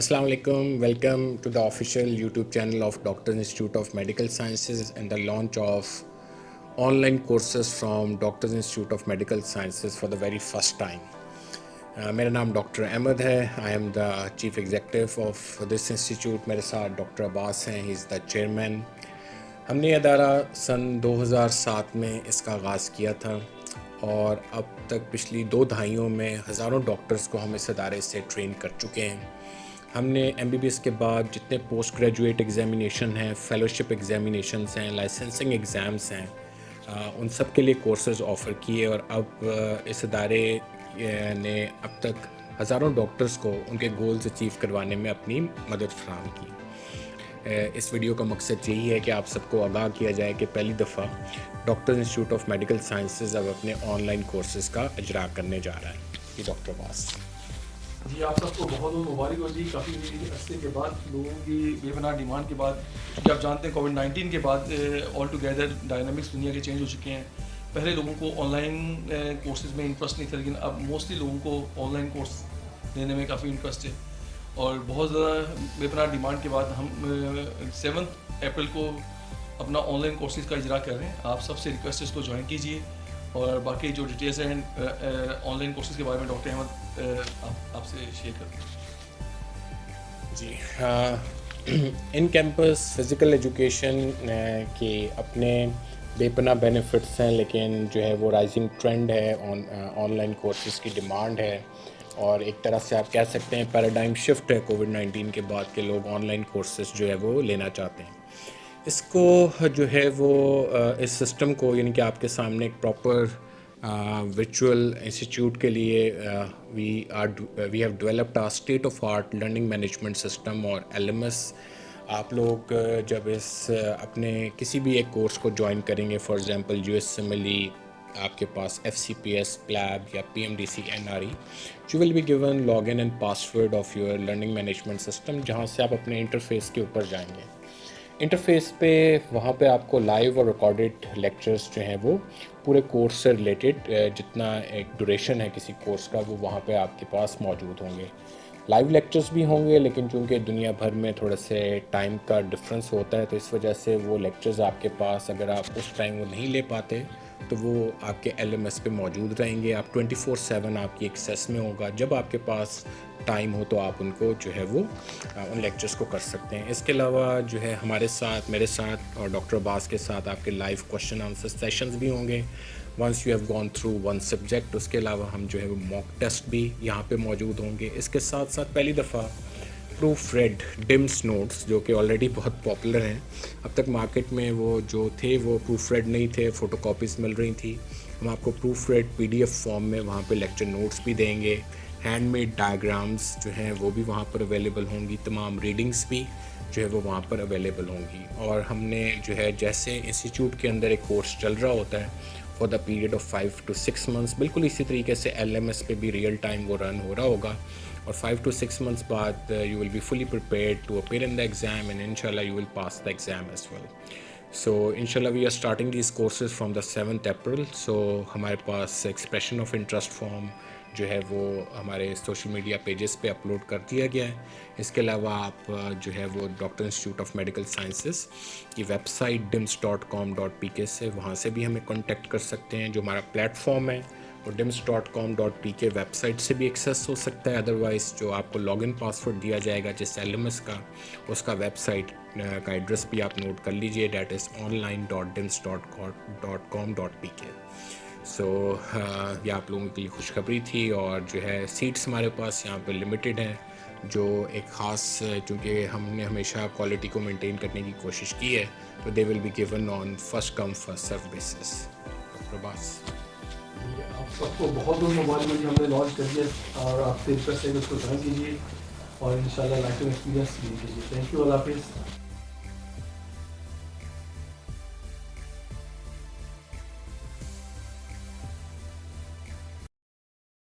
Assalamu alaikum. Welcome to the official YouTube channel of Doctors Institute of Medical Sciences and the launch of online courses from Doctors Institute of Medical Sciences for the very first time. मेरा नाम doctor Ahmad है. I am the chief executive of this institute. मेरे साथ doctor Abbas हैं, he is the chairman. हमने ये अदारा सन 2007 में इसका आगाज़ किया था और अब तक पिछली 2 दहाइयों में हज़ारों डॉक्टर्स को हम इस अदारे से ट्रेन कर चुके हैं. हमने MBBS के बाद जितने पोस्ट ग्रेजुएट एग्ज़ामिनेशन हैं, फ़ेलोशिप एग्ज़ामिनेशंस हैं, लाइसेंसिंग एग्ज़ाम्स हैं, उन सब के लिए कोर्सेज़ ऑफ़र किए और अब इस अदारे ने अब तक हज़ारों डॉक्टर्स को उनके गोल्स अचीव करवाने में अपनी मदद फ़राहम की. इस वीडियो का मकसद यही है कि आप सबको आगाह किया जाए कि पहली दफ़ा doctors institute of medical sciences अब अपने ऑनलाइन कोर्सेज़ का इजरा करने जा रहा है. जी डॉक्टर अब्बास. जी, आप सबको बहुत बहुत मुबारक हो जी. काफ़ी अरसे के बाद लोगों की बेपनाह डिमांड के बाद, क्योंकि आप जानते हैं कोविड-19 के बाद ऑल टुगेदर डायनामिक्स दुनिया के चेंज हो चुके हैं. पहले लोगों को ऑनलाइन कोर्सेज़ में इंटरेस्ट नहीं था, लेकिन अब मोस्टली लोगों को ऑनलाइन कोर्स लेने में काफ़ी इंटरेस्ट है और बहुत ज़्यादा बेपनाह डिमांड के बाद हम 7 अप्रैल को अपना ऑनलाइन कोर्सेज़ का इजरा कर रहे हैं. आप सबसे रिक्वेस्ट है इसको ज्वाइन कीजिए और बाकी जो डिटेल्स हैं ऑनलाइन कोर्सेज़ के बारे में डॉक्टर अहमद आपसे शेयर करते हैं. जी, इन कैंपस फ़िज़िकल एजुकेशन के अपने बेपनाह बेनिफिट्स हैं, लेकिन जो है वो राइजिंग ट्रेंड है. ऑनलाइन कोर्सेज़ की डिमांड है और एक तरह से आप कह सकते हैं पैराडाइम शिफ्ट है कोविड-19 के बाद के लोग ऑनलाइन कोर्सेज़ जो है वो लेना चाहते हैं. इसको जो है वो इस सिस्टम को यानी कि आपके सामने एक प्रॉपर virtual इंस्टीट्यूट के लिए we have developed a state of art learning management system और LMS. आप लोग जब इस अपने किसी भी एक कोर्स को ज्वाइन करेंगे, फॉर एग्जांपल USMLE, आपके पास FCPS, PLAB या PMDC NRE, you will be given login and password of your learning management system, जहाँ से आप अपने इंटरफेस के ऊपर जाएंगे. इंटरफेस पे वहाँ पे आपको लाइव और रिकॉर्डेड लेक्चर्स जो हैं वो पूरे कोर्स से रिलेटेड जितना एक ड्यूरेशन है किसी कोर्स का वो वहाँ पे आपके पास मौजूद होंगे. लाइव लेक्चर्स भी होंगे, लेकिन चूँकि दुनिया भर में थोड़ा से टाइम का डिफरेंस होता है तो इस वजह से वो लेक्चर्स आपके पास अगर आप उस टाइम वो नहीं ले पाते तो वो आपके LMS पे मौजूद रहेंगे. आप 24/7 आपकी एक्सेस में होगा. जब आपके पास टाइम हो तो आप उनको जो है वो उन लेक्चर्स को कर सकते हैं. इसके अलावा जो है हमारे साथ, मेरे साथ और डॉक्टर अब्बास के साथ आपके लाइव क्वेश्चन आंसर सेशंस भी होंगे once you have gone through one subject. उसके अलावा हम जो है वो मॉक टेस्ट भी यहाँ पे मौजूद होंगे. इसके साथ साथ पहली दफ़ा प्रूफ रेड डिम्स नोट्स जो कि ऑलरेडी बहुत पॉपुलर हैं, अब तक मार्केट में वो जो थे वो प्रूफ रेड नहीं थे, फ़ोटो कॉपीज़ मिल रही थी. हम आपको प्रूफ रेड PDF फॉर्म में वहाँ पे लेक्चर नोट्स भी देंगे. हैंडमेड डायग्राम्स जो हैं वो भी वहाँ पर अवेलेबल होंगी. तमाम रीडिंग्स भी जो है वो वहाँ पर अवेलेबल होंगी. और हमने जो है जैसे इंस्टीट्यूट के अंदर एक कोर्स चल रहा होता है for the period of 5 to 6 months, बिल्कुल इसी तरीके से LMS पे भी रियल टाइम वो रन हो रहा होगा और 5 to 6 months बाद you will be fully prepared to appear in the exam and इंशाल्लाह you will pass the exam as well. So इंशाल्लाह we are starting these courses from the 7th April. So हमारे पास expression of interest form जो है वो हमारे social media pages पे upload कर दिया गया है. इसके अलावा आप जो है वो doctor institute of medical sciences की वेबसाइट dims.com.pk से वहाँ से भी हमें कांटेक्ट कर सकते हैं. जो हमारा प्लेटफॉर्म है वो dims.com.pk वेबसाइट से भी एक्सेस हो सकता है. अदरवाइज़ जो आपको लॉगिन पासवर्ड दिया जाएगा जिस LMS का, उसका वेबसाइट का एड्रेस भी आप नोट कर लीजिए, डैट इज़ online.dims.com.pk. सो ये आप लोगों के लिए खुशखबरी थी और जो है सीट्स हमारे पास यहाँ पे लिमिटेड हैं. जो एक ख़ास चूँकि हमने हमेशा क्वालिटी को मेंटेन करने की कोशिश की है तो they will be given on first come first serve basis. Doctor Abbas. आप सबको बहुत बहुत मुबारक हो जी. हमने लॉन्च कर दिया और आपसे रिक्वेस्ट है कि उसको ज्वाइन कीजिए और इंशाल्लाह लाइफ टाइम एक्सपीरियंस कीजिए. Thank you. अल्लाह हाफिज़.